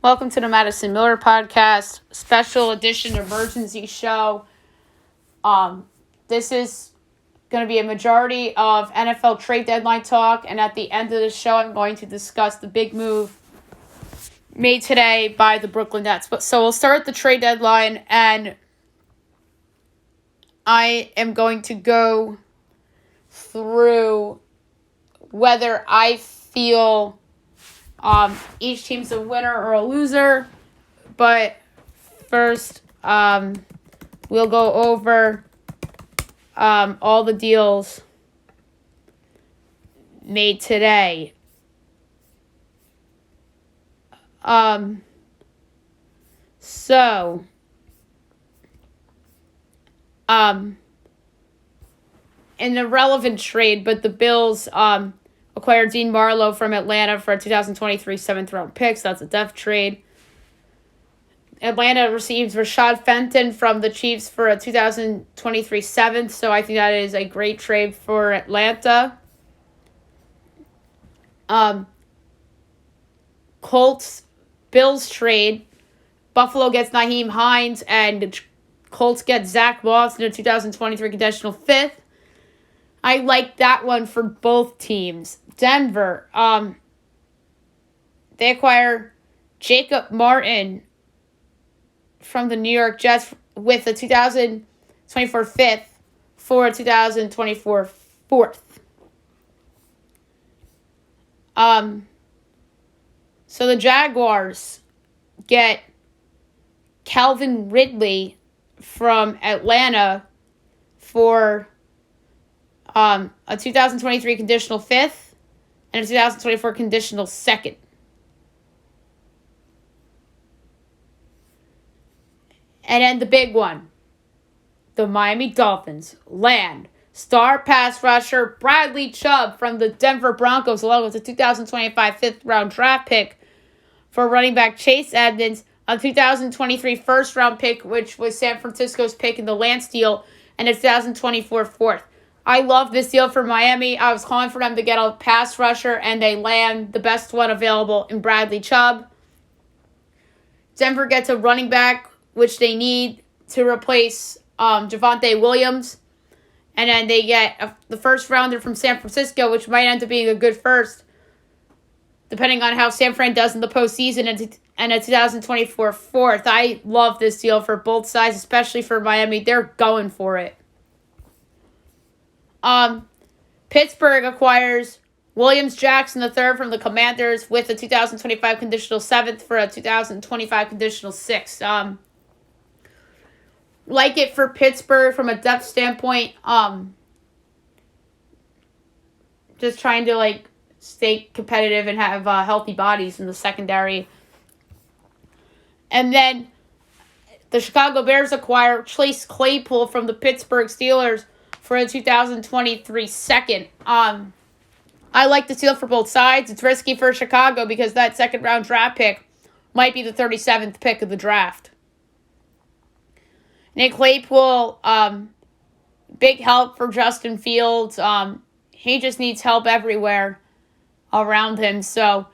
Welcome to the Madison Miller Podcast, special edition emergency show. This is going to be a majority of NFL trade deadline talk, and at the end of the show, I'm going to discuss the big move made today by the Brooklyn Nets. So we'll start at the trade deadline, and I am going to go through whether I feel each team's a winner or a loser. But first, we'll go over all the deals made today. In the relevant trade, but the Bills acquired Dean Marlowe from Atlanta for a 2023 7th-round pick, so that's a depth trade. Atlanta receives Rashad Fenton from the Chiefs for a 2023 7th, so I think that is a great trade for Atlanta. Colts-Bills trade. Buffalo gets Nyheim Hines, and Colts get Zach Moss in a 2023 conditional 5th. I like that one for both teams. Denver, they acquire Jacob Martin from the New York Jets with a 2024 5th for a 2024 4th. So the Jaguars get Calvin Ridley from Atlanta for a 2023 conditional 5th and a 2024 conditional 2nd. And then the big one, the Miami Dolphins land star pass rusher Bradley Chubb from the Denver Broncos along with the 2025 5th-round draft pick for running back Chase Edmonds, a 2023 first-round pick, which was San Francisco's pick in the Lance deal, and a 2024 4th. I love this deal for Miami. I was calling for them to get a pass rusher, and they land the best one available in Bradley Chubb. Denver gets a running back, which they need to replace Javonte Williams. And then they get the first rounder from San Francisco, which might end up being a good first, depending on how San Fran does in the postseason, and a 2024 4th. I love this deal for both sides, especially for Miami. They're going for it. Pittsburgh acquires Williams Jackson III from the Commanders with a 2025 conditional 7th for a 2025 conditional 6th. Like it for Pittsburgh from a depth standpoint. Just trying to stay competitive and have healthy bodies in the secondary. And then the Chicago Bears acquire Chase Claypool from the Pittsburgh Steelers for a 2023 2nd. I like the deal for both sides. It's risky for Chicago because that second-round draft pick might be the 37th pick of the draft. Nick Claypool, big help for Justin Fields. He just needs help everywhere around him. So,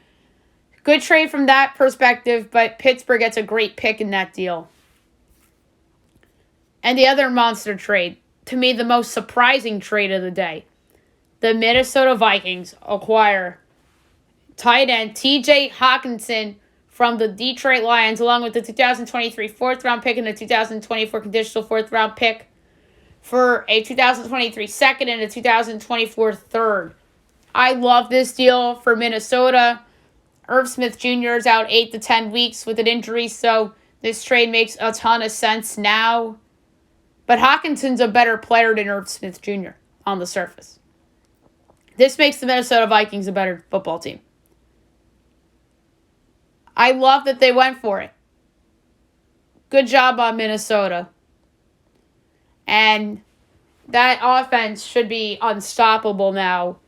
good trade from that perspective, but Pittsburgh gets a great pick in that deal. And the other monster trade, to me, the most surprising trade of the day. The Minnesota Vikings acquire tight end TJ Hawkinson from the Detroit Lions, along with the 2023 4th-round pick and the 2024 conditional 4th-round pick for a 2023 2nd and a 2024 3rd. I love this deal for Minnesota. Irv Smith Jr. is out 8 to 10 weeks with an injury, so this trade makes a ton of sense now. But Hawkinson's a better player than Irv Smith Jr. on the surface. This makes the Minnesota Vikings a better football team. I love that they went for it. Good job on Minnesota. And that offense should be unstoppable now,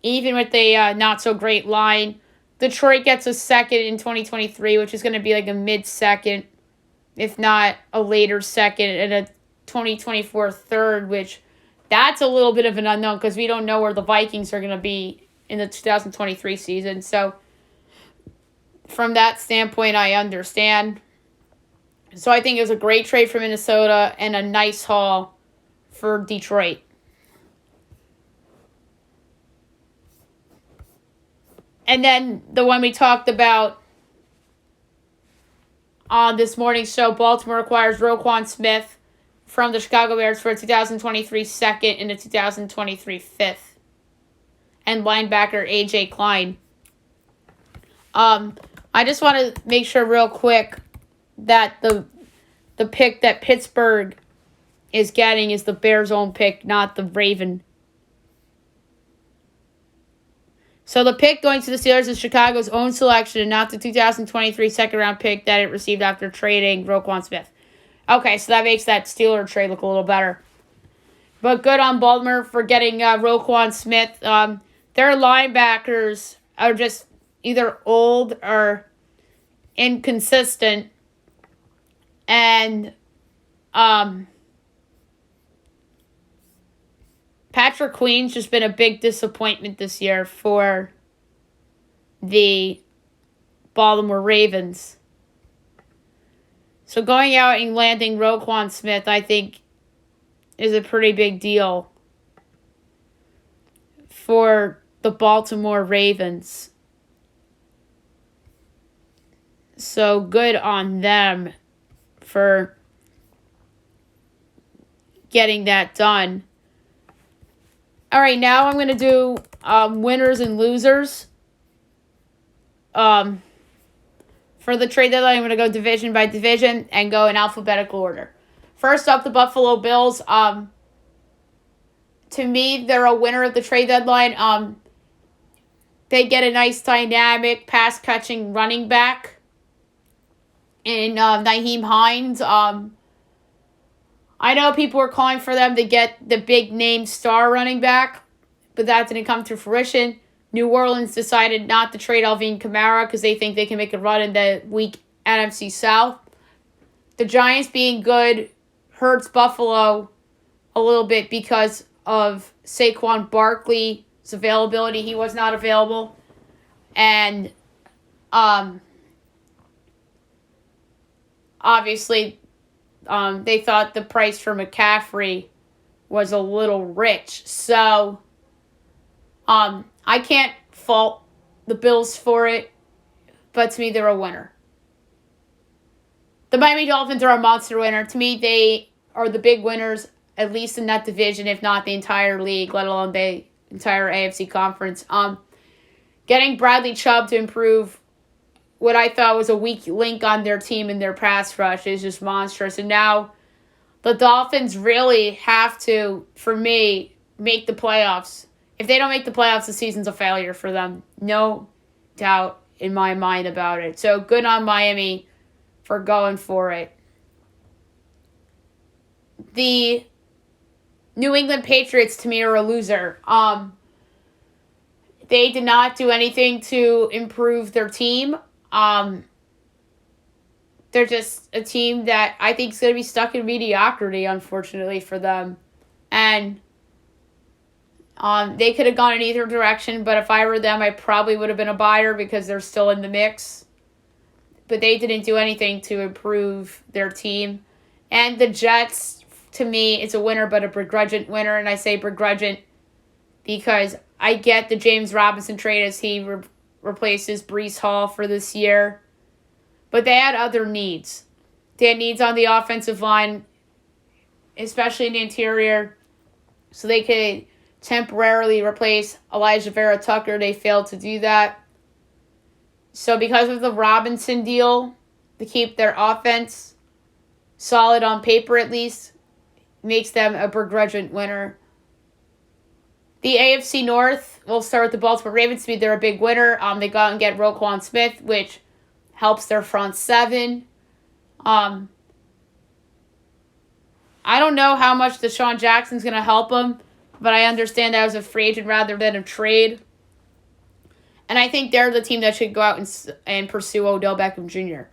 even with the not-so-great line. Detroit gets a 2nd in 2023, which is going to be like a mid-2nd, if not a later 2nd, and a 2024 3rd, which that's a little bit of an unknown because we don't know where the Vikings are going to be in the 2023 season. So from that standpoint, I understand. So I think it was a great trade for Minnesota and a nice haul for Detroit. And then the one we talked about on this morning's show, Baltimore acquires Roquan Smith from the Chicago Bears for a 2023 second and a 2023 fifth. And linebacker A.J. Klein. I just want to make sure real quick that the pick that Pittsburgh is getting is the Bears' own pick, not the Raven. So the pick going to the Steelers is Chicago's own selection and not the 2023 second-round pick that it received after trading Roquan Smith. Okay, so that makes that Steeler trade look a little better. But good on Baltimore for getting Roquan Smith. Their linebackers are just either old or inconsistent. And Patrick Queen's just been a big disappointment this year for the Baltimore Ravens. So going out and landing Roquan Smith, I think, is a pretty big deal for the Baltimore Ravens. So good on them for getting that done. All right, now I'm going to do winners and losers. For the trade deadline, I'm going to go division by division and go in alphabetical order. First up, the Buffalo Bills. To me, they're a winner of the trade deadline. They get a nice dynamic pass-catching running back in Nyheim Hines. I know people were calling for them to get the big-name star running back, but that didn't come to fruition. New Orleans decided not to trade Alvin Kamara because they think they can make a run in the weak NFC South. The Giants being good hurts Buffalo a little bit because of Saquon Barkley's availability. He was not available. And obviously they thought the price for McCaffrey was a little rich. So I can't fault the Bills for it, but to me, they're a winner. The Miami Dolphins are a monster winner. To me, they are the big winners, at least in that division, if not the entire league, let alone the entire AFC conference. Getting Bradley Chubb to improve what I thought was a weak link on their team in their pass rush is just monstrous. And now the Dolphins really have to, for me, make the playoffs. If they don't make the playoffs, the season's a failure for them. No doubt in my mind about it. So good on Miami for going for it. The New England Patriots, to me, are a loser. They did not do anything to improve their team. They're just a team that I think is going to be stuck in mediocrity, unfortunately, for them. And they could have gone in either direction, but if I were them, I probably would have been a buyer because they're still in the mix. But they didn't do anything to improve their team. And the Jets, to me, it's a winner, but a begrudging winner. And I say begrudging because I get the James Robinson trade as he replaces Breece Hall for this year. But they had other needs. They had needs on the offensive line, especially in the interior, so they could temporarily replace Elijah Vera Tucker. They failed to do that. So because of the Robinson deal, to keep their offense solid on paper at least, makes them a begrudging winner. The AFC North, we'll start with the Baltimore Ravens. They're a big winner. They go out and get Roquan Smith, which helps their front seven. I don't know how much Deshaun Jackson's going to help them, but I understand that was a free agent rather than a trade. And I think they're the team that should go out and pursue Odell Beckham Jr.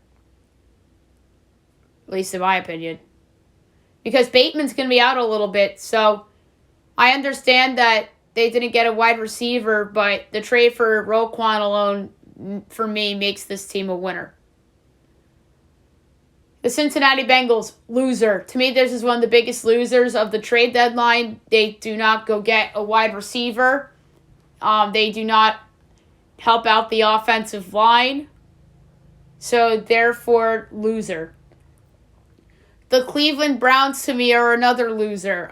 At least in my opinion. Because Bateman's going to be out a little bit, so I understand that they didn't get a wide receiver, but the trade for Roquan alone for me, makes this team a winner. The Cincinnati Bengals, loser. To me, this is one of the biggest losers of the trade deadline. They do not go get a wide receiver. They do not help out the offensive line. So, therefore, loser. The Cleveland Browns, to me, are another loser.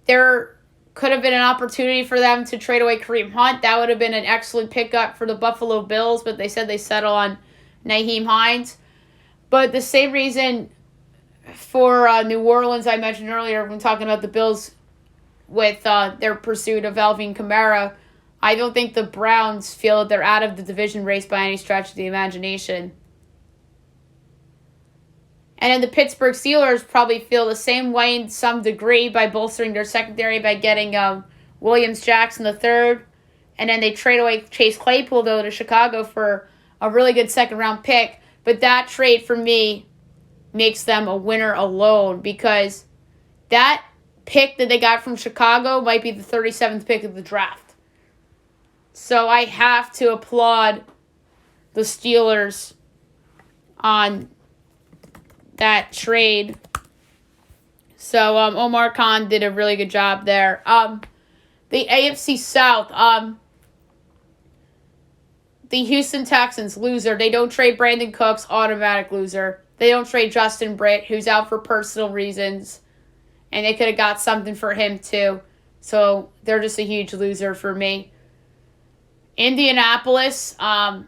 There could have been an opportunity for them to trade away Kareem Hunt. That would have been an excellent pickup for the Buffalo Bills, but they said they settle on Nyheim Hines. But the same reason for New Orleans I mentioned earlier when talking about the Bills with their pursuit of Alvin Kamara, I don't think the Browns feel that they're out of the division race by any stretch of the imagination. And then the Pittsburgh Steelers probably feel the same way in some degree by bolstering their secondary by getting Williams Jackson III. And then they trade away Chase Claypool, though, to Chicago for a really good second-round pick. But that trade, for me, makes them a winner alone because that pick that they got from Chicago might be the 37th pick of the draft. So I have to applaud the Steelers on that trade. So Omar Khan did a really good job there. The AFC South, the Houston Texans, loser. They don't trade Brandon Cooks, automatic loser. They don't trade Justin Britt, who's out for personal reasons. And they could have got something for him too. So they're just a huge loser for me. Indianapolis, I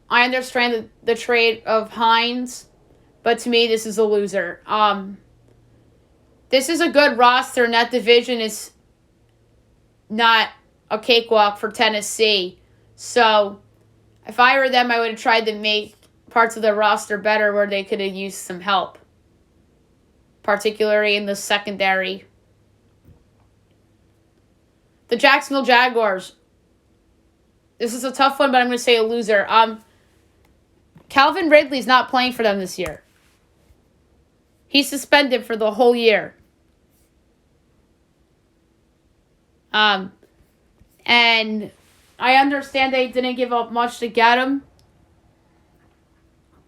understand the trade of Hines, but to me this is a loser. This is a good roster, and that division is not a cakewalk for Tennessee. So, if I were them, I would have tried to make parts of the roster better where they could have used some help. Particularly in the secondary. The Jacksonville Jaguars. This is a tough one, but I'm going to say a loser. Calvin Ridley's not playing for them this year. He's suspended for the whole year. And I understand they didn't give up much to get him.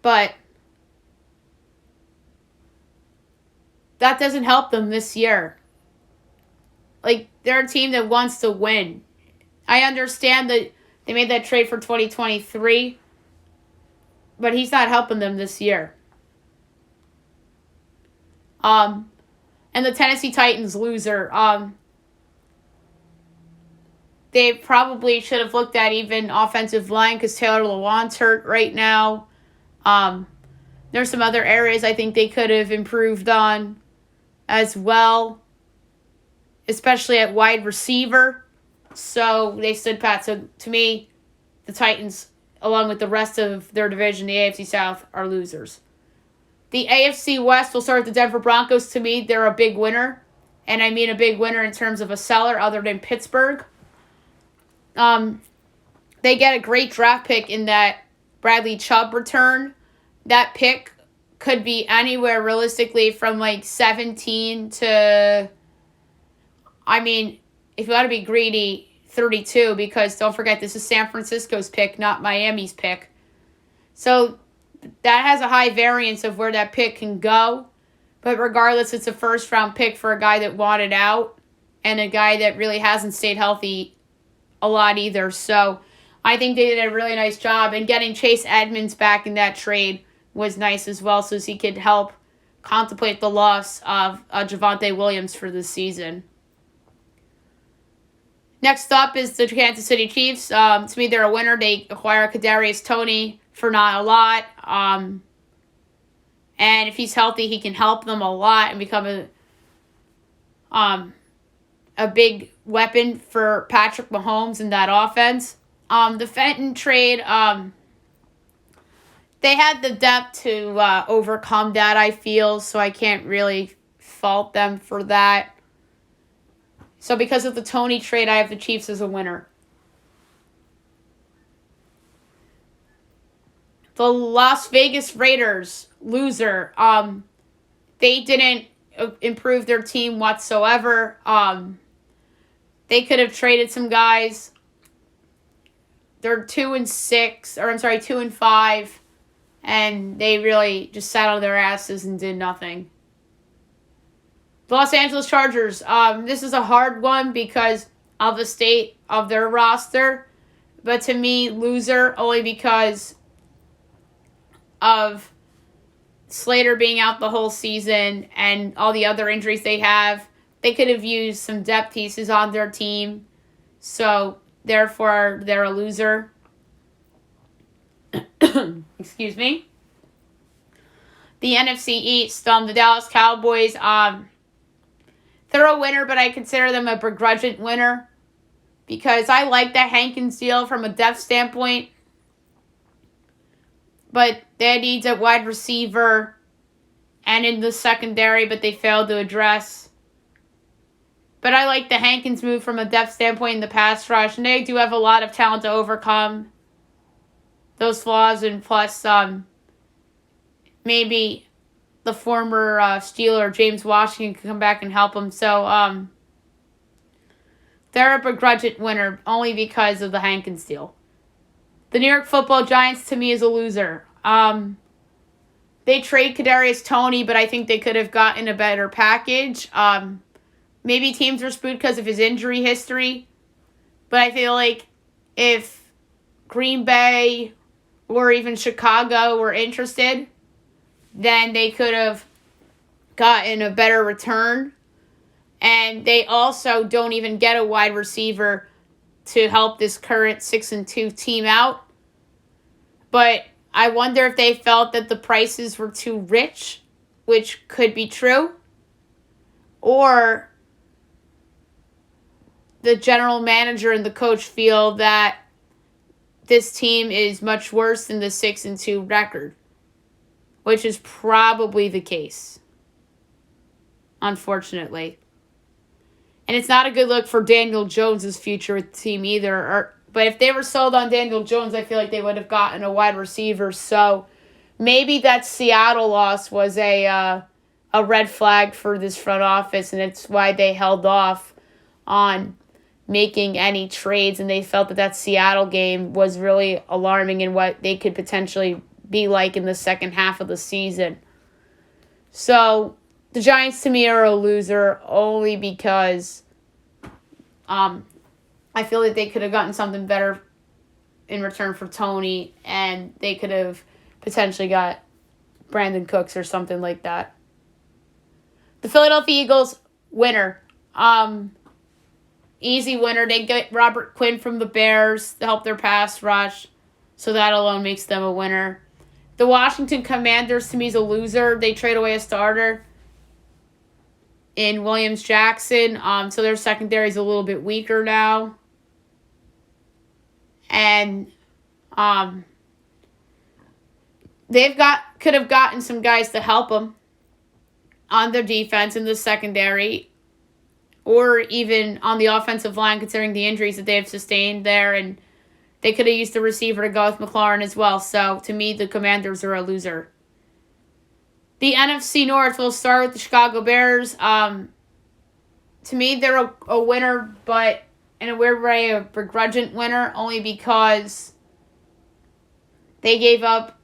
But that doesn't help them this year. Like, they're a team that wants to win. I understand that they made that trade for 2023. But he's not helping them this year. And the Tennessee Titans, loser. They probably should have looked at even offensive line because Taylor Lewan's hurt right now. There's some other areas I think they could have improved on as well, especially at wide receiver. So they stood pat. So to me, the Titans, along with the rest of their division, the AFC South, are losers. The AFC West, will start with the Denver Broncos. To me, they're a big winner. And I mean a big winner in terms of a seller other than Pittsburgh. They get a great draft pick in that Bradley Chubb return. That pick could be anywhere realistically from like 17 to, I mean, if you want to be greedy, 32, because don't forget this is San Francisco's pick, not Miami's pick. So that has a high variance of where that pick can go. But regardless, it's a first round pick for a guy that wanted out and a guy that really hasn't stayed healthy a lot either. So I think they did a really nice job. And getting Chase Edmonds back in that trade was nice as well, so he could help contemplate the loss of Javonte Williams for this season. Next up is the Kansas City Chiefs. To me, they're a winner. They acquire Kadarius Toney for not a lot. And if he's healthy, he can help them a lot and become a big weapon for Patrick Mahomes in that offense. The Fenton trade, they had the depth to overcome that, I feel, so I can't really fault them for that. So because of the Toney trade, I have the Chiefs as a winner. The Las Vegas Raiders, loser. They didn't improve their team whatsoever. They could have traded some guys. they're 2-6, or I'm sorry, 2-5, and they really just sat on their asses and did nothing. The Los Angeles Chargers, this is a hard one because of the state of their roster, but to me, loser only because of Slater being out the whole season and all the other injuries they have. They could have used some depth pieces on their team, so therefore they're a loser. Excuse me. The NFC East, the Dallas Cowboys, they're a winner, but I consider them a begrudging winner because I like that Hankins deal from a depth standpoint, but they had needs at wide receiver and in the secondary, but they failed to address. But I like the Hankins move from a depth standpoint in the pass rush, and they do have a lot of talent to overcome those flaws, and plus maybe the former Steeler, James Washington, can come back and help them. So they're a begrudging winner only because of the Hankins deal. The New York Football Giants, to me, is a loser. They trade Kadarius Toney, but I think they could have gotten a better package. Maybe teams are spooked because of his injury history, but I feel like if Green Bay or even Chicago were interested, then they could have gotten a better return. And they also don't even get a wide receiver to help this current 6-2 team out. But I wonder if they felt that the prices were too rich, which could be true. Or the general manager and the coach feel that this team is much worse than the 6-2 record, which is probably the case, unfortunately. And it's not a good look for Daniel Jones' future with the team either. But if they were sold on Daniel Jones, I feel like they would have gotten a wide receiver. So maybe that Seattle loss was a red flag for this front office, and it's why they held off on making any trades, and they felt that Seattle game was really alarming in what they could potentially be like in the second half of the season. So the Giants, to me, are a loser only because I feel that they could have gotten something better in return for Toney, and they could have potentially got Brandon Cooks or something like that. The Philadelphia Eagles, winner. Easy winner. They get Robert Quinn from the Bears to help their pass rush, so that alone makes them a winner. The Washington Commanders, to me, is a loser. They trade away a starter in Williams Jackson, so their secondary is a little bit weaker now. And could have gotten some guys to help them on their defense in the secondary, or even on the offensive line, considering the injuries that they have sustained there, and they could have used the receiver to go with McLaurin as well. So, to me, the Commanders are a loser. The NFC North, will start with the Chicago Bears. To me, they're a winner, but in a weird way, a begrudging winner, only because they gave up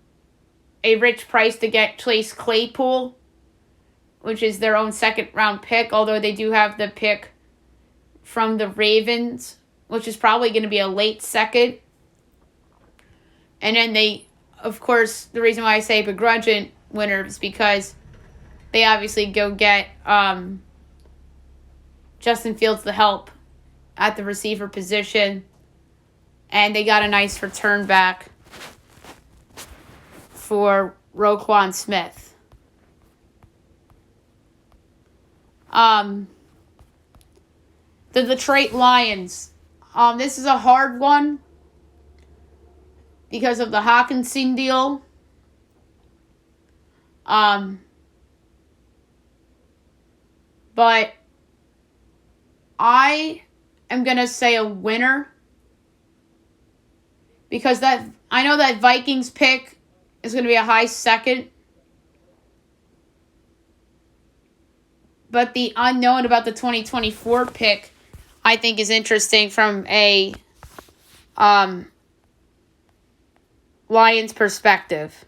a rich price to get Chase Claypool, which is their own second-round pick, although they do have the pick from the Ravens, which is probably going to be a late second. And then they, of course, the reason why I say begrudging winner is because they obviously go get Justin Fields the help at the receiver position, and they got a nice return back for Roquan Smith. The Detroit Lions. This is a hard one because of the Hawkinson deal. But I am going to say a winner because I know that Vikings pick is going to be a high second. But the unknown about the 2024 pick, I think, is interesting from a Lions perspective.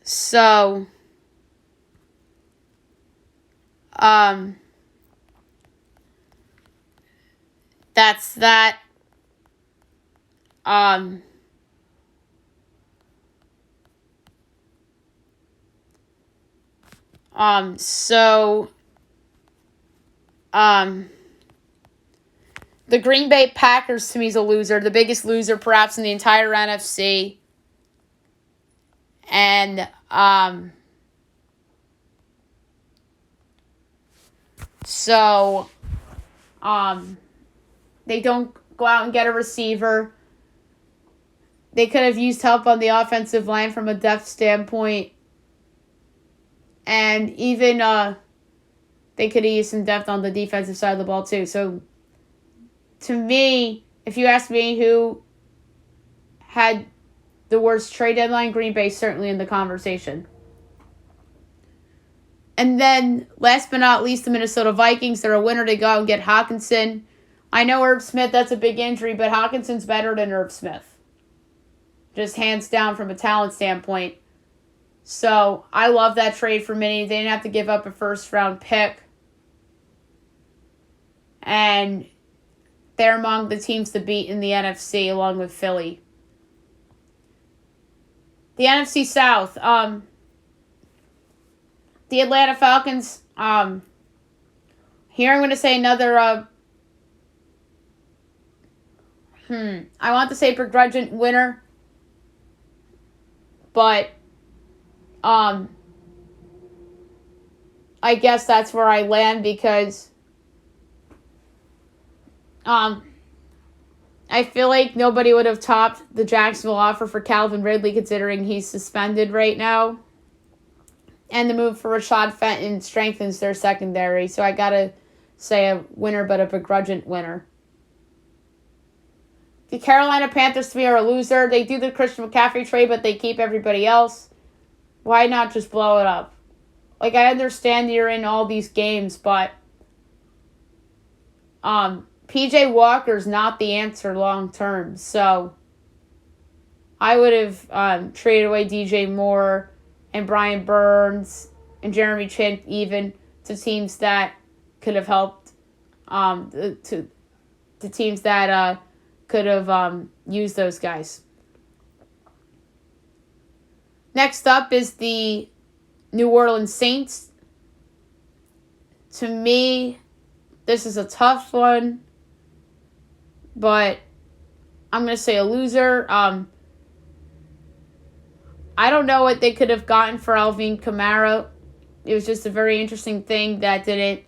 So, that's that. So, the Green Bay Packers to me is a loser, the biggest loser perhaps in the entire NFC. And, so, they don't go out and get a receiver. They could have used help on the offensive line from a depth standpoint. And even they could have used some depth on the defensive side of the ball too. So, to me, if you ask me who had the worst trade deadline, Green Bay certainly in the conversation. And then, last but not least, the Minnesota Vikings. They're a winner to go out and get Hockenson. I know Irv Smith, that's a big injury, but Hawkinson's better than Irv Smith. Just hands down from a talent standpoint. So, I love that trade for Minnie. They didn't have to give up a first-round pick. And they're among the teams to beat in the NFC, along with Philly. The NFC South. The Atlanta Falcons. Here I'm going to say another... I want to say begrudging winner. But... I guess that's where I land because... I feel like nobody would have topped the Jacksonville offer for Calvin Ridley considering he's suspended right now. And the move for Rashad Fenton strengthens their secondary. So I gotta say a winner, but a begrudging winner. The Carolina Panthers to me are a loser. They do the Christian McCaffrey trade, but they keep everybody else. Why not just blow it up? Like, I understand you're in all these games, but PJ Walker's not the answer long term. So I would have traded away DJ Moore and Brian Burns and Jeremy Chin even to teams that could have helped, to teams that could have used those guys. Next up is the New Orleans Saints. To me, this is a tough one, but I'm going to say a loser. I don't know what they could have gotten for Alvin Kamara. It was just a very interesting thing that didn't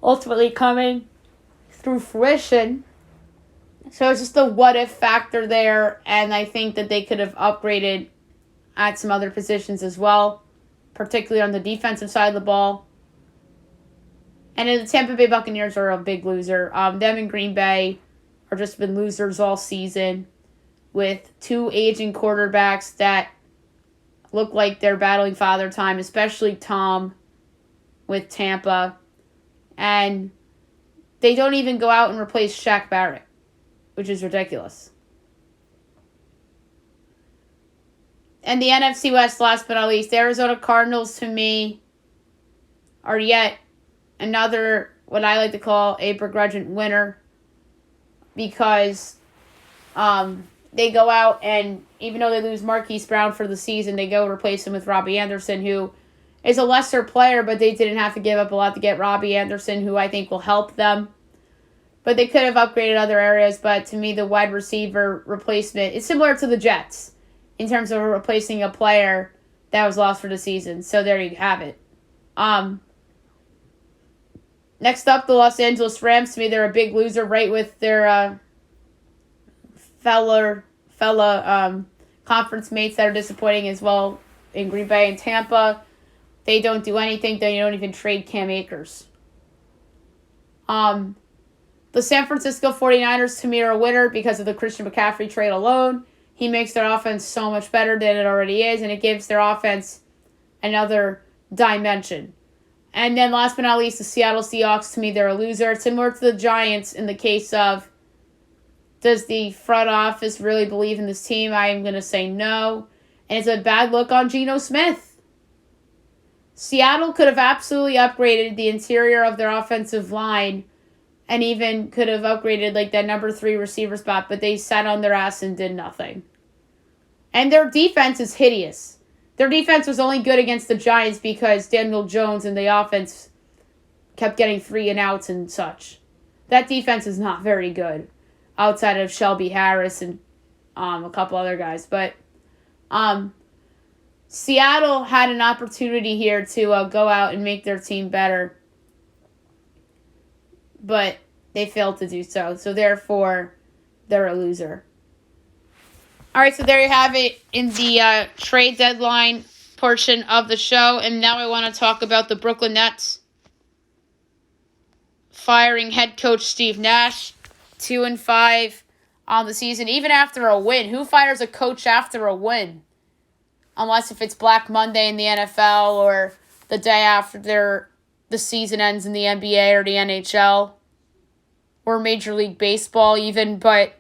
ultimately come through fruition. So it's just a what-if factor there, and I think that they could have upgraded at some other positions as well, particularly on the defensive side of the ball. And the Tampa Bay Buccaneers are a big loser. Them and Green Bay are just been losers all season with two aging quarterbacks that look like they're battling father time, especially Tom with Tampa. And they don't even go out and replace Shaq Barrett, which is ridiculous. And the NFC West, last but not least, the Arizona Cardinals, to me, are yet another, what I like to call, a begrudging winner. Because they go out and, even though they lose Marquise Brown for the season, they go replace him with Robbie Anderson, who is a lesser player, but they didn't have to give up a lot to get Robbie Anderson, who I think will help them. But they could have upgraded other areas, but to me, the wide receiver replacement is similar to the Jets in terms of replacing a player that was lost for the season. So there you have it. Next up, the Los Angeles Rams. To me, they're a big loser, right with their fella conference mates that are disappointing as well in Green Bay and Tampa. They don't do anything. They don't even trade Cam Akers. The San Francisco 49ers, to me, are a winner because of the Christian McCaffrey trade alone. He makes their offense so much better than it already is, and it gives their offense another dimension. And then last but not least, the Seattle Seahawks, to me, they're a loser. Similar to the Giants in the case of Does the front office really believe in this team? I am going to say no. And it's a bad look on Geno Smith. Seattle could have absolutely upgraded the interior of their offensive line and even could have upgraded like that number 3 receiver spot, but they sat on their ass and did nothing. And their defense is hideous. Their defense was only good against the Giants because Daniel Jones and the offense kept getting 3 and outs and such. That defense is not very good outside of Shelby Harris and a couple other guys. But Seattle had an opportunity here to go out and make their team better. But they failed to do so. So therefore, they're a loser. All right, so there you have it in the trade deadline portion of the show. And now I want to talk about the Brooklyn Nets firing head coach Steve Nash, 2-5 on the season, even after a win. Who fires a coach after a win? Unless if it's Black Monday in the NFL or the day after the season ends in the NBA or the NHL or Major League Baseball even. But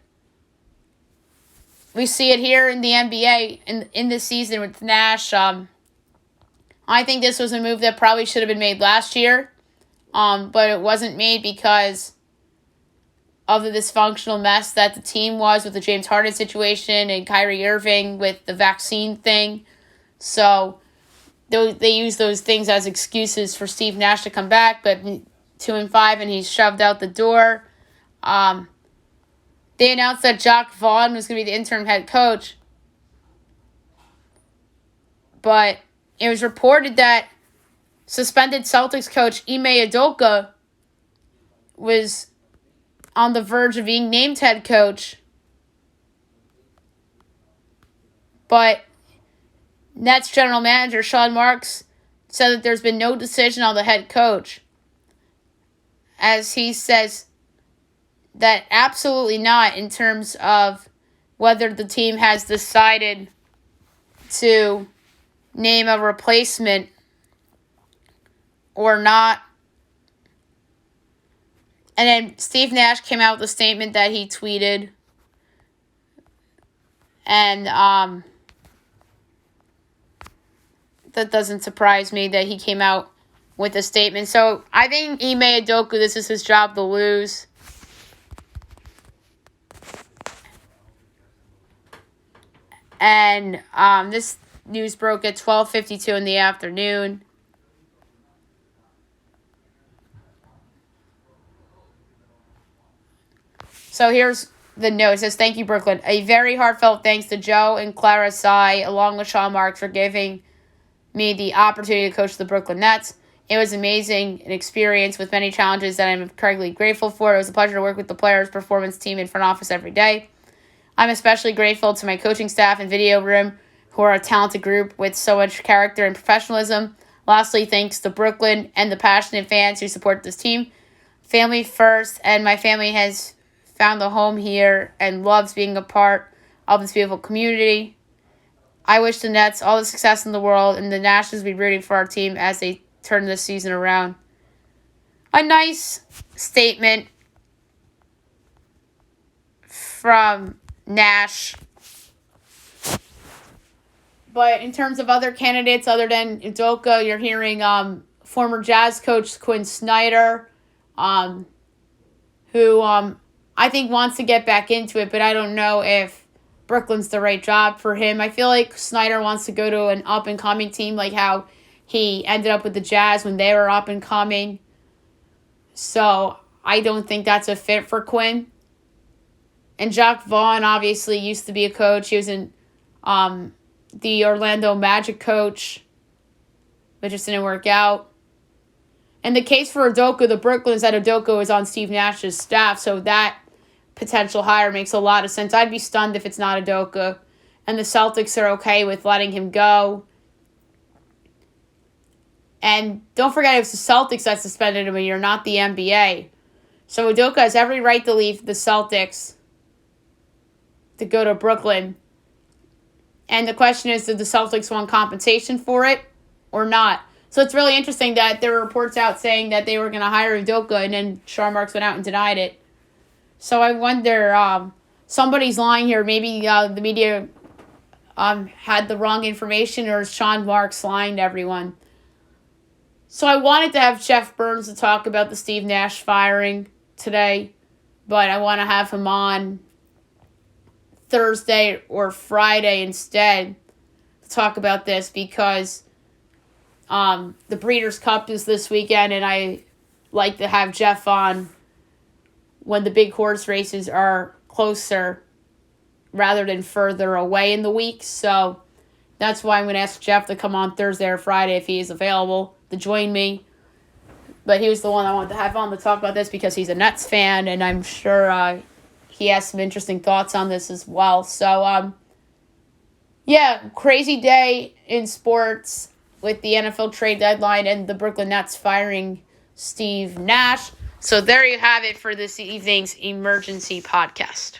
we see it here in the NBA in this season with Nash. I think this was a move that probably should have been made last year. But it wasn't made because of the dysfunctional mess that the team was with the James Harden situation and Kyrie Irving with the vaccine thing. So they use those things as excuses for Steve Nash to come back, but 2-5 and he's shoved out the door. They announced that Jacques Vaughn was going to be the interim head coach, but it was reported that suspended Celtics coach Ime Udoka was on the verge of being named head coach. But Nets general manager Sean Marks said that there's been no decision on the head coach. As he says that absolutely not in terms of whether the team has decided to name a replacement or not. And then Steve Nash came out with a statement that he tweeted. And that doesn't surprise me that he came out with a statement. So I think Ime Udoka, this is his job to lose. And this news broke at 12:52 in the afternoon. So here's the note. It says, "Thank you, Brooklyn. A very heartfelt thanks to Joe and Clara Tsai, along with Sean Marks, for giving me the opportunity to coach the Brooklyn Nets. It was amazing, an experience with many challenges that I'm incredibly grateful for. It was a pleasure to work with the players, performance team, and front office every day. I'm especially grateful to my coaching staff and video room, who are a talented group with so much character and professionalism. Lastly, thanks to Brooklyn and the passionate fans who support this team. Family first, and my family has found a home here and loves being a part of this beautiful community. I wish the Nets all the success in the world, and the Nationals be rooting for our team as they turn this season around." A nice statement from Nash. But in terms of other candidates other than Udoka, you're hearing former Jazz coach Quinn Snyder, who I think wants to get back into it, but I don't know if Brooklyn's the right job for him. I feel like Snyder wants to go to an up-and-coming team, like how he ended up with the Jazz when they were up-and-coming. So I don't think that's a fit for Quinn. And Jacques Vaughn obviously used to be a coach. He was in the Orlando Magic coach, but just didn't work out. And the case for Udoka, the Brooklyn, is that Udoka is on Steve Nash's staff, so that potential hire makes a lot of sense. I'd be stunned if it's not Udoka. And the Celtics are okay with letting him go. And don't forget, it's the Celtics that suspended him a year, not the NBA. So Udoka has every right to leave the Celtics to go to Brooklyn. And the question is, did the Celtics want compensation for it or not? So it's really interesting that there were reports out saying that they were going to hire Udoka, and then Sean Marks went out and denied it. So I wonder somebody's lying here. Maybe the media had the wrong information, or Sean Marks lying to everyone. So I wanted to have Jeff Burns to talk about the Steve Nash firing today, but I want to have him on Thursday or Friday instead to talk about this, because the Breeders' Cup is this weekend, and I like to have Jeff on when the big horse races are closer rather than further away in the week. So that's why I'm going to ask Jeff to come on Thursday or Friday if he is available to join me. But he was the one I wanted to have on to talk about this because he's a Nets fan, and I'm sure he has some interesting thoughts on this as well. So, crazy day in sports with the NFL trade deadline and the Brooklyn Nets firing Steve Nash. So there you have it for this evening's emergency podcast.